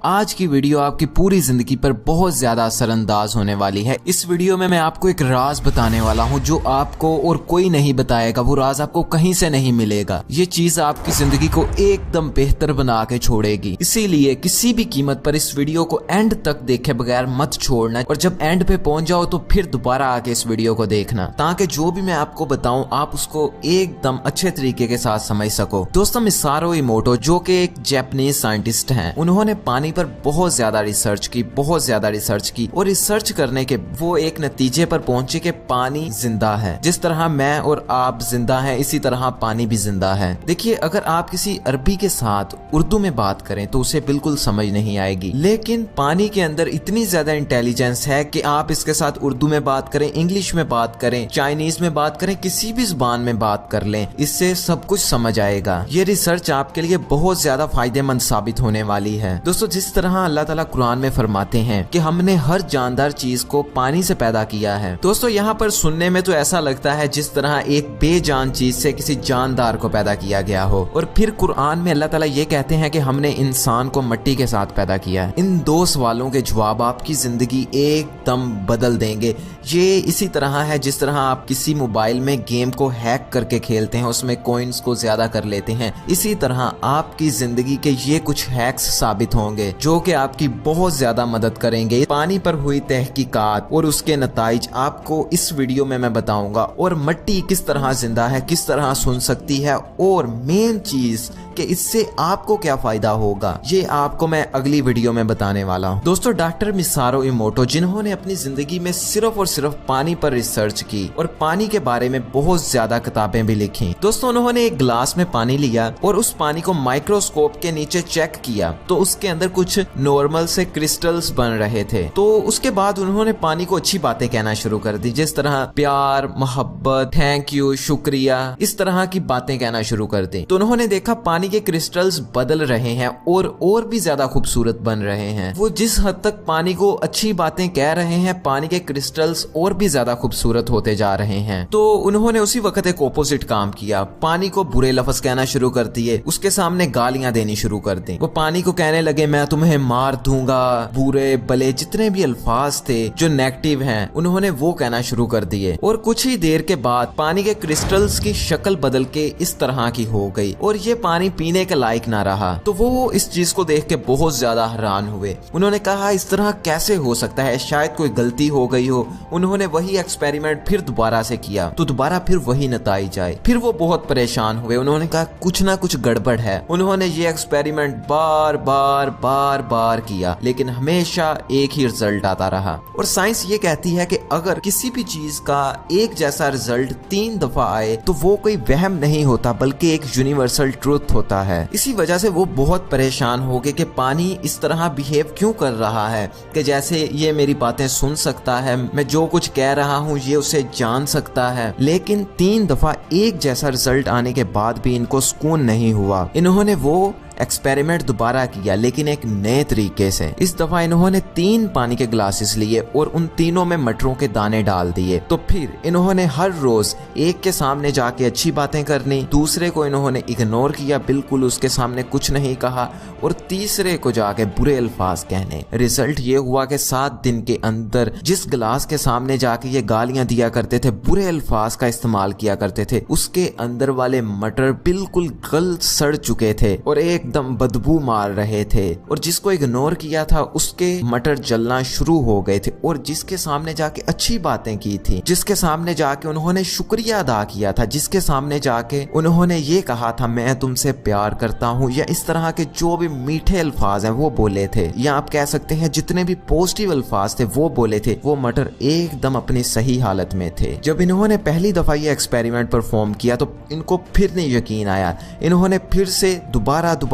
आज की वीडियो आपकी पूरी जिंदगी पर बहुत ज्यादा असरअंदाज होने वाली है। इस वीडियो में मैं आपको एक राज बताने वाला हूँ जो आपको और कोई नहीं बताएगा। वो राज आपको कहीं से नहीं मिलेगा। ये चीज आपकी जिंदगी को एकदम बेहतर बना के छोड़ेगी। इसीलिए किसी भी कीमत पर इस वीडियो को एंड तक देखे बगैर मत छोड़ना, और जब एंड पे पहुंच जाओ तो फिर दोबारा आके इस वीडियो को देखना, ताकि जो भी मैं आपको बताऊं आप उसको एकदम अच्छे तरीके के साथ समझ सको। दोस्तों, मिसारो इमोटो जो कि एक जापानीज साइंटिस्ट हैं, उन्होंने पानी पर बहुत ज्यादा रिसर्च की और रिसर्च करने के वो एक नतीजे पर पहुंचे कि पानी जिंदा है। जिस तरह मैं और आप जिंदा हैं, इसी तरह पानी भी जिंदा है। देखिए, अगर आप किसी अरबी के साथ उर्दू में बात करें तो उसे बिल्कुल समझ नहीं आएगी, लेकिन पानी के अंदर इतनी ज्यादा इंटेलिजेंस है कि आप इसके साथ उर्दू में बात करें, इंग्लिश में बात करें, चाइनीज में बात करें, किसी भी जुबान में बात कर लें, इससे सब कुछ समझ आएगा। ये रिसर्च आपके लिए बहुत ज्यादा फायदेमंद साबित होने वाली है। दोस्तों, जिस तरह अल्लाह ताला कुरान में फरमाते हैं कि हमने हर जानदार चीज को पानी से पैदा किया है। दोस्तों, यहाँ पर सुनने में तो ऐसा लगता है जिस तरह एक बेजान चीज से किसी जानदार को पैदा किया गया हो, और फिर कुरान में अल्लाह ताला ये कहते हैं कि हमने इंसान को मिट्टी के साथ पैदा किया है। इन दो सवालों के जवाब आपकी जिंदगी एकदम बदल देंगे। ये इसी तरह है जिस तरह आप किसी मोबाइल में गेम को हैक करके खेलते हैं, उसमें कॉइन्स को ज्यादा कर लेते हैं। इसी तरह आपकी जिंदगी के ये कुछ हैक्स साबित होंगे जो कि आपकी बहुत ज्यादा मदद करेंगे। पानी पर हुई तहकीकात और उसके नताइज आपको इस वीडियो में मैं बताऊंगा, और मिट्टी किस तरह जिंदा है, किस तरह सुन सकती है, और मेन चीज कि इससे आपको क्या फायदा होगा, ये आपको मैं अगली वीडियो में बताने वाला हूँ। दोस्तों, डॉक्टर मिसारो इमोटो जिन्होंने अपनी जिंदगी में सिर्फ और सिर्फ पानी पर रिसर्च की और पानी के बारे में बहुत ज्यादा किताबें भी लिखी। दोस्तों, उन्होंने एक ग्लास में पानी लिया और उस पानी को माइक्रोस्कोप के नीचे चेक किया तो उसके अंदर कुछ नॉर्मल से क्रिस्टल्स बन रहे थे। तो उसके बाद उन्होंने पानी को अच्छी बातें कहना शुरू कर दी, जिस तरह प्यार, मोहब्बत, थैंक यू, शुक्रिया, इस तरह की बातें कहना शुरू कर दी। तो उन्होंने देखा पानी के क्रिस्टल्स बदल रहे हैं और भी ज्यादा खूबसूरत बन रहे हैं। वो जिस हद तक पानी को अच्छी बातें कह रहे हैं, पानी के क्रिस्टल्स और भी ज्यादा खूबसूरत होते जा रहे हैं। तो उन्होंने उसी वक्त एक ऑपोजिट काम किया, पानी को बुरे लफ्ज कहना शुरू कर दिए, उसके सामने गालियां देनी शुरू कर दी। वो पानी को कहने लगे, मैं तुम्हें मार दूंगा, बुरे भले जितने भी अल्फाज थे जो नेगेटिव हैं उन्होंने वो कहना शुरू कर दिए। और कुछ ही देर के बाद पानी के क्रिस्टल्स की शक्ल बदल के इस तरह की हो गई और ये पानी पीने के लायक ना रहा। तो वो इस चीज को देख के बहुत ज्यादा हैरान हुए। उन्होंने कहा, इस तरह कैसे हो सकता है, शायद कोई गलती हो गई हो। उन्होंने वही एक्सपेरिमेंट फिर दोबारा से किया तो दोबारा फिर वही नतीजा आए। फिर वो बहुत परेशान हुए। उन्होंने कहा कुछ ना कुछ गड़बड़ है। उन्होंने ये एक्सपेरिमेंट बार बार किया, लेकिन हमेशा एक ही रिजल्ट आता रहा। और साइंस ये कहती है कि अगर किसी भी चीज का एक जैसा रिजल्ट 3 दफा आए तो वो कोई वहम नहीं होता बल्कि एक यूनिवर्सल ट्रूथ होता है। इसी वजह से वो बहुत परेशान हो गए कि पानी इस तरह बिहेव क्यों कर रहा है, कि जैसे ये मेरी बातें सुन सकता है, मैं जो कुछ कह रहा हूँ ये उसे जान सकता है। लेकिन 3 दफा एक जैसा रिजल्ट आने के बाद भी इनको सुकून नहीं हुआ। इन्होंने वो एक्सपेरिमेंट दोबारा किया, लेकिन एक नए तरीके से। इस दफा इन्होंने 3 पानी के ग्लासेस लिए और उन तीनों में मटरों के दाने डाल दिए। तो फिर इन्होंने हर रोज एक के सामने जाके अच्छी बातें करनी, दूसरे को इन्होंने इग्नोर किया, बिल्कुल उसके सामने कुछ नहीं कहा, और तीसरे को जाके बुरे अल्फाज कहने। रिजल्ट ये हुआ कि 7 दिन के अंदर जिस गिलास के सामने जाके ये गालियां दिया करते थे, बुरे अल्फाज का इस्तेमाल किया करते थे, उसके अंदर वाले मटर बिल्कुल गल सड़ चुके थे और एकदम बदबू मार रहे थे। और जिसको इग्नोर किया था उसके मटर जलना शुरू हो गए थे। और जिसके सामने जाके अच्छी बातें की थी, जिसके सामने जाके उन्होंने शुक्रिया अदा किया था, जिसके सामने जाके उन्होंने ये कहा था मैं तुमसे प्यार करता हूँ, या इस तरह के जो भी मीठे अल्फाज हैं वो बोले थे, या आप कह सकते हैं जितने भी पॉजिटिव अल्फाज थे वो बोले थे, वो मटर एकदम अपनी सही हालत में थे। जब इन्होंने पहली दफा ये एक्सपेरिमेंट परफॉर्म किया तो इनको फिर नहीं यकीन आया। इन्होंने फिर से दोबारा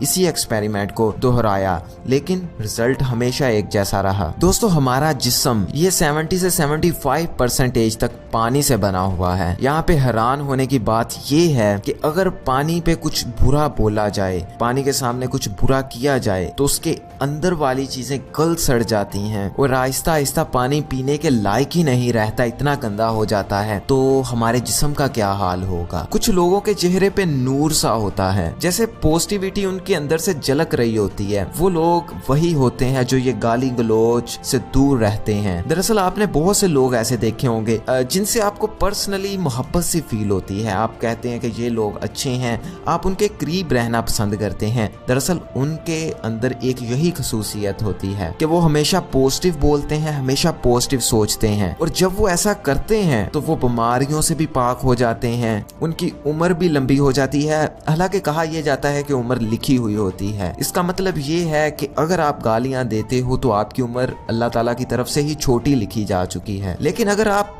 इसी एक्सपेरिमेंट को दोहराया, लेकिन रिजल्ट हमेशा एक जैसा रहा। दोस्तों, हमारा जिस्म ये 70 से 75% तक पानी से बना हुआ है। यहाँ पे हैरान होने की बात ये है कि अगर पानी पे कुछ बुरा बोला जाए, पानी के सामने कुछ बुरा किया जाए, तो उसके अंदर वाली चीजें गल सड़ जाती हैं और आहिस्ता आहिस्ता पानी पीने के लायक ही नहीं रहता, इतना गंदा हो जाता है। तो हमारे जिस्म का क्या हाल होगा? कुछ लोगों के चेहरे पे नूर सा होता है, जैसे पॉजिटिविटी उनके अंदर से झलक रही होती है, वो लोग वही होते हैं जो ये गाली गलौज से दूर रहते हैं। दरअसल आपने बहुत से लोग ऐसे देखे होंगे जिनसे आपको पर्सनली मोहब्बत सी फील होती है। आप कहते हैं कि ये लोग अच्छे हैं, आप उनके करीब रहना पसंद करते हैं। दरअसल उनके अंदर एक यही खसूसियत होती है कि वो हमेशा पॉजिटिव बोलते हैं, हमेशा पॉजिटिव सोचते हैं, और जब वो ऐसा करते हैं तो वो बीमारियों से भी पाक हो जाते हैं, उनकी उम्र भी लंबी हो जाती है। हालांकि कहा यह जाता है कि उम्र लिखी हुई होती है। इसका मतलब ये है कि अगर आप गालियां देते हो तो आपकी उम्र अल्लाह ताला की तरफ से ही छोटी लिखी जा चुकी है, लेकिन अगर आप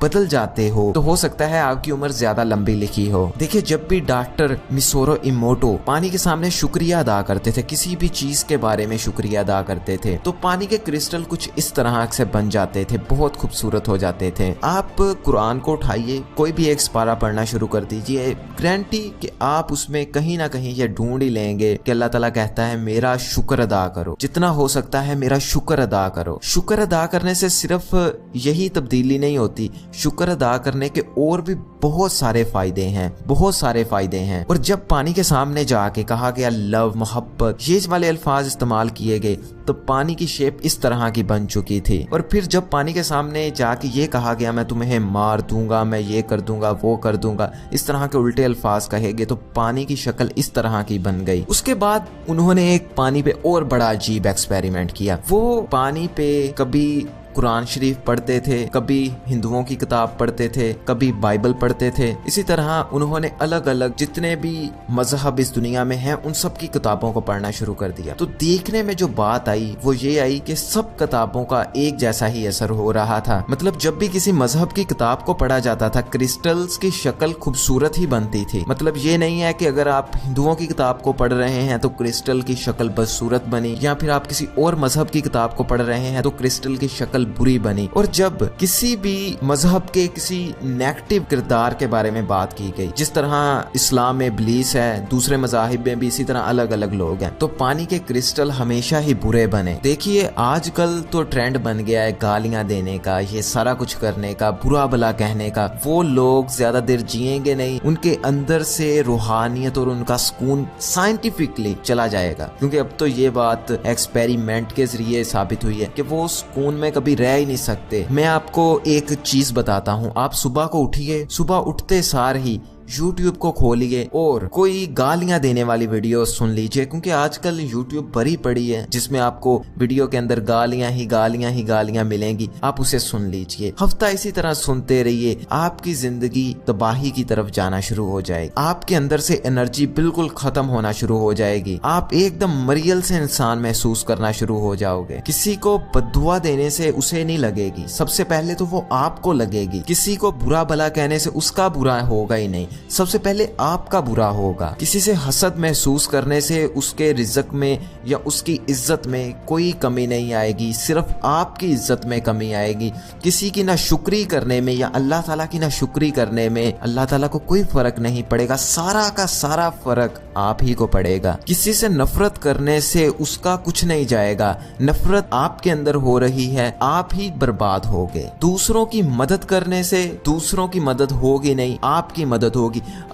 बदल जाते हो तो हो सकता है आपकी उम्र ज्यादा लंबी लिखी हो। देखिए, जब भी डॉक्टर मिसोरो इमोटो पानी के सामने शुक्रिया अदा करते थे, किसी भी चीज के बारे में शुक्रिया अदा करते थे, तो पानी के क्रिस्टल कुछ इस तरह से बन जाते थे, बहुत खूबसूरत हो जाते थे। आप कुरान को उठाइए, कोई भी एक पारा पढ़ना शुरू कर दीजिए, गारंटी कि आप उसमें कहीं ना कहीं ये ढूंढ ही लेंगे कि अल्लाह ताला कहता है मेरा शुक्र अदा करो, जितना हो सकता है मेरा शुक्र अदा करो। शुक्र अदा करने से सिर्फ यही तब्दीली नहीं होती, शुक्र अदा करने के और भी बहुत सारे फायदे हैं, बहुत सारे फायदे हैं। और जब पानी के सामने जाके कहा गया लव, मोहब्बत, ये वाले अल्फाज इस्तेमाल किए गए, तो पानी की शेप इस तरह की बन चुकी थी। और फिर जब पानी के सामने जाके ये कहा गया मैं तुम्हें मार दूंगा, मैं ये कर दूंगा, वो कर दूंगा, इस तरह के उल्टे अल्फाज कहे गए, तो पानी की शक्ल इस तरह की बन गई। उसके बाद उन्होंने एक पानी पे और बड़ा अजीब एक्सपेरिमेंट किया। वो पानी पे कभी कुरान शरीफ पढ़ते थे, कभी हिंदुओं की किताब पढ़ते थे, कभी बाइबल पढ़ते थे। इसी तरह उन्होंने अलग अलग जितने भी मजहब इस दुनिया में हैं उन सब की किताबों को पढ़ना शुरू कर दिया। तो देखने में जो बात आई वो ये आई कि सब किताबों का एक जैसा ही असर हो रहा था। मतलब जब भी किसी मजहब की किताब को पढ़ा जाता था, क्रिस्टल्स की शक्ल खूबसूरत ही बनती थी। मतलब ये नहीं है कि अगर आप हिंदुओं की किताब को पढ़ रहे हैं तो क्रिस्टल की शक्ल बदसूरत बनी, या फिर आप किसी और मजहब की किताब को पढ़ रहे हैं तो क्रिस्टल की शक्ल बुरी बनी। और जब किसी भी मजहब के किसी नेगेटिव किरदार के बारे में बात की गई, जिस तरह इस्लाम में इब्लीस है, दूसरे मजाहिब में भी इसी तरह अलग अलग लोग हैं, तो पानी के क्रिस्टल हमेशा ही बुरे बने। देखिए, आजकल तो ट्रेंड बन गया है गालियां देने का, ये सारा कुछ करने का, बुरा भला कहने का। वो लोग ज्यादा देर जिएंगे नहीं, उनके अंदर से रूहानियत और उनका सुकून साइंटिफिकली चला जाएगा, क्योंकि अब तो ये बात एक्सपेरिमेंट के जरिए साबित हुई है कि वो सुकून में कभी रह ही नहीं सकते। मैं आपको एक चीज बताता हूँ, आप सुबह को उठिए, सुबह उठते सार ही YouTube को खोलिए और कोई गालियां देने वाली वीडियो सुन लीजिए, क्योंकि आजकल YouTube भरी पड़ी है जिसमें आपको वीडियो के अंदर गालियां ही गालियां मिलेंगी। आप उसे सुन लीजिए, हफ्ता इसी तरह सुनते रहिए, आपकी जिंदगी तबाही की तरफ जाना शुरू हो जाएगी। आपके अंदर से एनर्जी बिल्कुल खत्म होना शुरू हो जाएगी, आप एकदम मरियल से इंसान महसूस करना शुरू हो जाओगे। किसी को बद्दुआ देने से उसे नहीं लगेगी, सबसे पहले तो वो आपको लगेगी। किसी को बुरा भला कहने से उसका बुरा होगा ही नहीं, सबसे पहले आपका बुरा होगा। किसी से हसद महसूस करने से उसके रिज़्क में या उसकी इज्जत में कोई कमी नहीं आएगी, सिर्फ आपकी इज्जत में कमी आएगी। किसी की ना शुक्री करने में या अल्लाह ताला की ना शुक्री करने में अल्लाह ताला को कोई फर्क नहीं पड़ेगा, सारा का सारा फर्क आप ही को पड़ेगा। किसी से नफरत करने से उसका कुछ नहीं जाएगा, नफरत आपके अंदर हो रही है, आप ही बर्बाद होगे। दूसरों की मदद करने से दूसरों की मदद होगी नहीं, आपकी मदद होगी।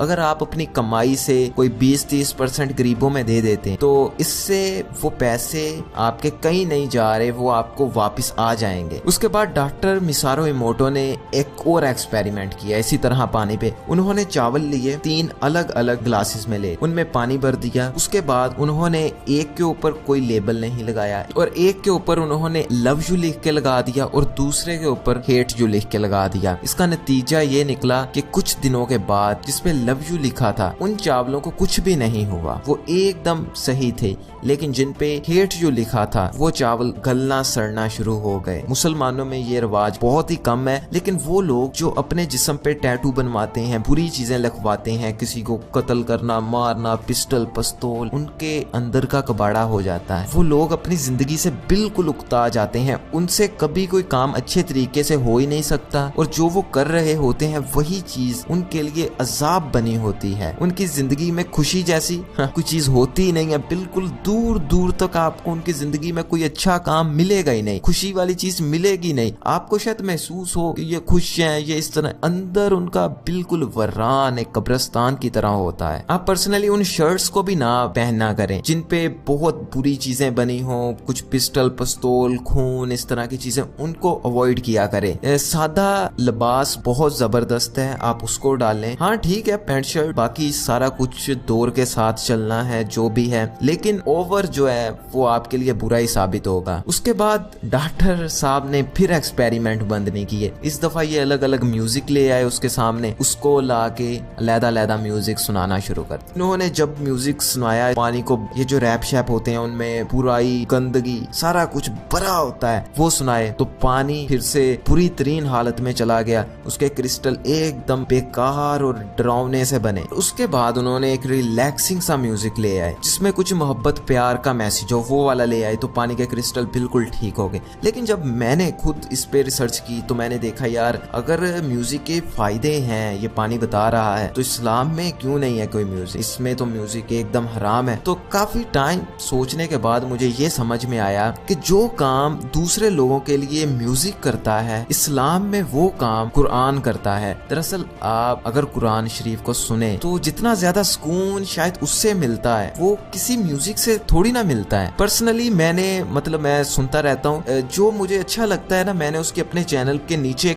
अगर आप अपनी कमाई से कोई 20-30% गरीबों में दे देते हैं तो इससे वो पैसे आपके कहीं नहीं जा रहे, वो आपको वापस आ जाएंगे। उसके बाद डॉक्टर मिसारो इमोटो ने एक और एक्सपेरिमेंट किया इसी तरह पानी पे। उन्होंने चावल लिए, 3 अलग अलग ग्लासेस में ले, उनमें पानी भर दिया। उसके बाद उन्होंने एक के ऊपर कोई लेबल नहीं लगाया और एक के ऊपर उन्होंने लव यू लिख के लगा दिया और दूसरे के ऊपर हेट यू लिख के लगा दिया। इसका नतीजा ये निकला कि कुछ दिनों के बाद जिसपे लव यू लिखा था उन चावलों को कुछ भी नहीं हुआ, वो एकदम सही थे। लेकिन जिन पे हेट यू लिखा था वो चावल गलना सड़ना शुरू हो गए। मुसलमानों में ये रिवाज बहुत ही कम है, लेकिन वो लोग जो अपने जिस्म पे टैटू बनवाते हैं, बुरी चीजें लिखवाते हैं, किसी को कत्ल करना, मारना, पिस्टल, पिस्तौल, उनके अंदर का कबाड़ा हो जाता है। वो लोग अपनी जिंदगी से बिल्कुल उकता जाते हैं, उनसे कभी कोई काम अच्छे तरीके से हो ही नहीं सकता और जो वो कर रहे होते हैं वही चीज उनके लिए अजाब बनी होती है। उनकी जिंदगी में खुशी जैसी कोई चीज होती ही नहीं है, बिल्कुल दूर दूर तक आपको उनकी जिंदगी में कोई अच्छा काम मिलेगा ही नहीं, खुशी वाली चीज मिलेगी नहीं। आपको शायद महसूस हो कि ये खुश हैं, ये इस तरह, अंदर उनका बिल्कुल वरान एक कब्रिस्तान की तरह होता है। आप पर्सनली उन शर्ट्स को भी ना पहनना करें जिन पे बहुत बुरी चीजें बनी हो, कुछ पिस्टल पिस्तौल खून इस तरह की चीजें, उनको अवॉइड किया करें। सादा लिबास बहुत जबरदस्त है, आप उसको डालें। हाँ ठीक है, पैंट शर्ट बाकी सारा कुछ दौर के साथ चलना है जो भी है, लेकिन ओवर जो है वो आपके लिए बुरा ही साबित होगा। उसके बाद डॉक्टर साहब ने फिर एक्सपेरिमेंट बंद नहीं किए। इस दफा ये अलग अलग म्यूजिक ले आए उसके सामने, उसको ला के अलग-अलग म्यूजिक सुनाना शुरू कर। इन्होंने जब म्यूजिक सुनाया, पानी को ये जो रैप शैप होते हैं उनमें बुराई गंदगी सारा कुछ भरा होता है, वो सुनाए तो पानी फिर से बुरी तरीन हालत में चला गया। उसके क्रिस्टल एकदम बेकार और डरावने से बने। उसके बाद उन्होंने एक रिलैक्सिंग सा म्यूजिक ले आए जिसमें कुछ मोहब्बत प्यार का मैसेज हो, वो वाला ले आए तो पानी के क्रिस्टल बिल्कुल ठीक हो गए। लेकिन जब मैंने खुद इस पे रिसर्च की तो मैंने देखा यार अगर म्यूजिक के फायदे हैं, ये पानी बता रहा है, तो इस्लाम में क्यों नहीं है कोई म्यूजिक? इसमें तो म्यूजिक एकदम हराम है। तो काफी टाइम सोचने के बाद मुझे ये समझ में आया कि जो काम दूसरे लोगों के लिए म्यूजिक करता है, इस्लाम में वो काम कुरान करता है। दरअसल आप अगर कुरान शरीफ को सुने तो जितना ज्यादा सुकून शायद उससे मिलता है वो किसी म्यूजिक से थोड़ी ना मिलता है। पर्सनली मैं सुनता रहता हूँ, जो मुझे अच्छा लगता है ना, मैंने उसके अपने चैनल के नीचे